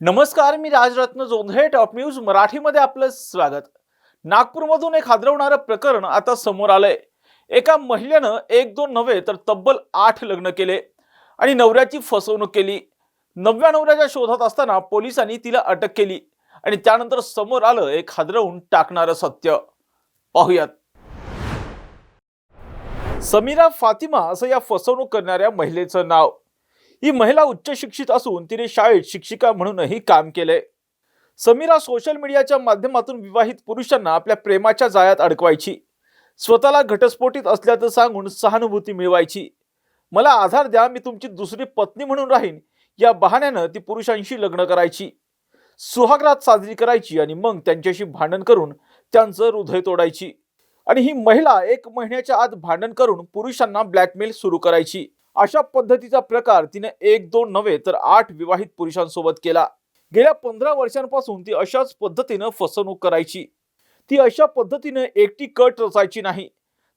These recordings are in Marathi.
नमस्कार, मी राजरत्न जोंधळे. टॉप न्यूज मराठीमध्ये आपलं स्वागत. नागपूरमधून एक हादरवणारं प्रकरण आता समोर आलंय. एका महिलेनं एक दोन नव्हे तर तब्बल 8 लग्न केले आणि नवऱ्याची फसवणूक केली. नवव्या नवऱ्याच्या शोधात असताना पोलिसांनी तिला अटक केली आणि त्यानंतर समोर आलं एक हादरवून टाकणारं सत्य. पाहूयात. समीरा फातिमा असं या फसवणूक करणाऱ्या महिलेचं नाव. ही महिला उच्च शिक्षित असून तिने शाळेत शिक्षिका म्हणूनही काम केलंय. समीरा सोशल मीडियाच्या माध्यमातून विवाहित पुरुषांना आपल्या प्रेमाच्या जाळ्यात अडकवायची. स्वतःला घटस्फोटित असल्याचं सांगून सहानुभूती मिळवायची. मला आधार द्या, मी तुमची दुसरी पत्नी म्हणून राहीन, या बहाण्यानं ती पुरुषांशी लग्न करायची, सुहागरात साजरी करायची आणि मग त्यांच्याशी भांडण करून त्यांचं हृदय तोडायची. आणि ही महिला 1 महिन्याच्या आत भांडण करून पुरुषांना ब्लॅकमेल सुरू करायची. अशा पद्धतीचा प्रकार तिने 1-2 नव्हे तर 8 विवाहित पुरुषांसोबत केला. गेल्या 15 वर्षांपासून ती अशाच पद्धतीनं फसवणूक करायची. ती अशा पद्धतीने एकटी कट रचायची नाही,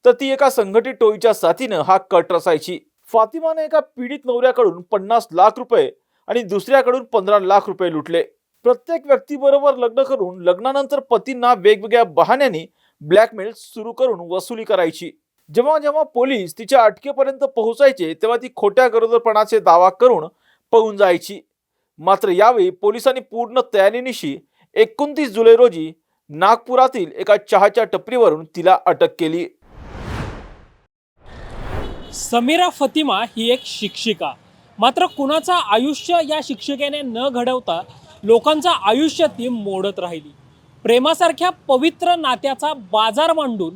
तर ती एका संघटित टोळीच्या साथीनं हा कट रचायची. फातिमाने एका पीडित नवऱ्याकडून 50 लाख रुपये आणि दुसऱ्याकडून 15 लाख रुपये लुटले. प्रत्येक व्यक्तीबरोबर लग्न करून लग्नानंतर पतींना वेगवेगळ्या बहाण्यांनी ब्लॅकमेल सुरू करून वसुली करायची. जेव्हा जेव्हा पोलीस तिच्या अटकेपर्यंत पोहोचायचे तेव्हा ती खोट्या गरोदरपणाचे दावा करून पळून जायची. मात्र यावेळी पोलिसांनी पूर्ण तयारीनिशी 29 जुलै रोजी नागपुरातील एका चहाच्या टपरीवरून तिला अटक केली. समीरा फातिमा ही एक शिक्षिका. मात्र कुणाचं आयुष्य या शिक्षिकेने न घडवता लोकांचं आयुष्य ती मोडत राहिली. प्रेमासारख्या पवित्र नात्याचा बाजार मांडून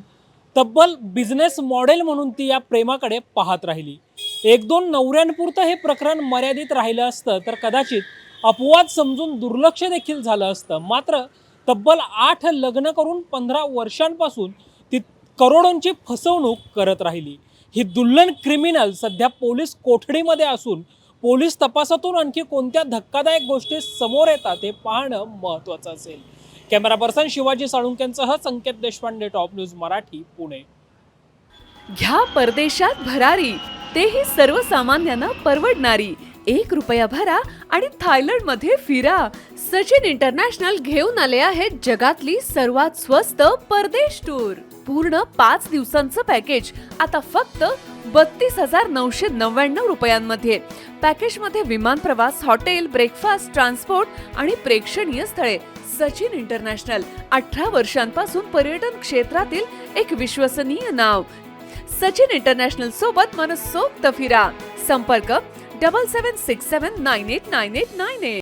तब्बल बिझनेस मॉडेल म्हणून ती या प्रेमाकडे पाहत राहिली. 1-2 नवऱ्यांपुरतं हे प्रकरण मर्यादित राहिलं असतं तर कदाचित अपवाद समजून दुर्लक्ष देखील झालं असतं. मात्र तब्बल 8 लग्न करून 15 वर्षांपासून ती करोडोंची फसवणूक करत राहिली. ही दुल्हन क्रिमिनल सध्या पोलीस कोठडीमध्ये असून पोलीस तपासातून आणखी कोणत्या धक्कादायक गोष्टी समोर येतात हे पाहणं महत्त्वाचं असेल. कॅमेरा पर्सन शिवाजी साळुंकेंसह संकेत देशपांडे, टॉप न्यूज मराठी, पुणे. घ्या परदेशात भरारी, तेही सर्वसामान्यांना परवडणारी. 1 रुपया भरा आणि थायलंडमध्ये फिरा. सचिन इंटरनॅशनल घेऊन आले आहेत जगातली सर्वात स्वस्त परदेश टूर. पूर्ण 5 दिवसांचं पॅकेज आता फक्त 32,999 रुपयांमध्ये. पॅकेजमध्ये विमान प्रवास, हॉटेल, ब्रेकफास्ट, ट्रान्सपोर्ट आणि प्रेक्षणीय स्थळे. सचिन इंटरनॅशनल 18 वर्षांपासून पर्यटन क्षेत्रातील एक विश्वसनीय नाव. सचिन इंटरनॅशनल सोबत मनसोक्त फिरा. संपर्क 7767989898.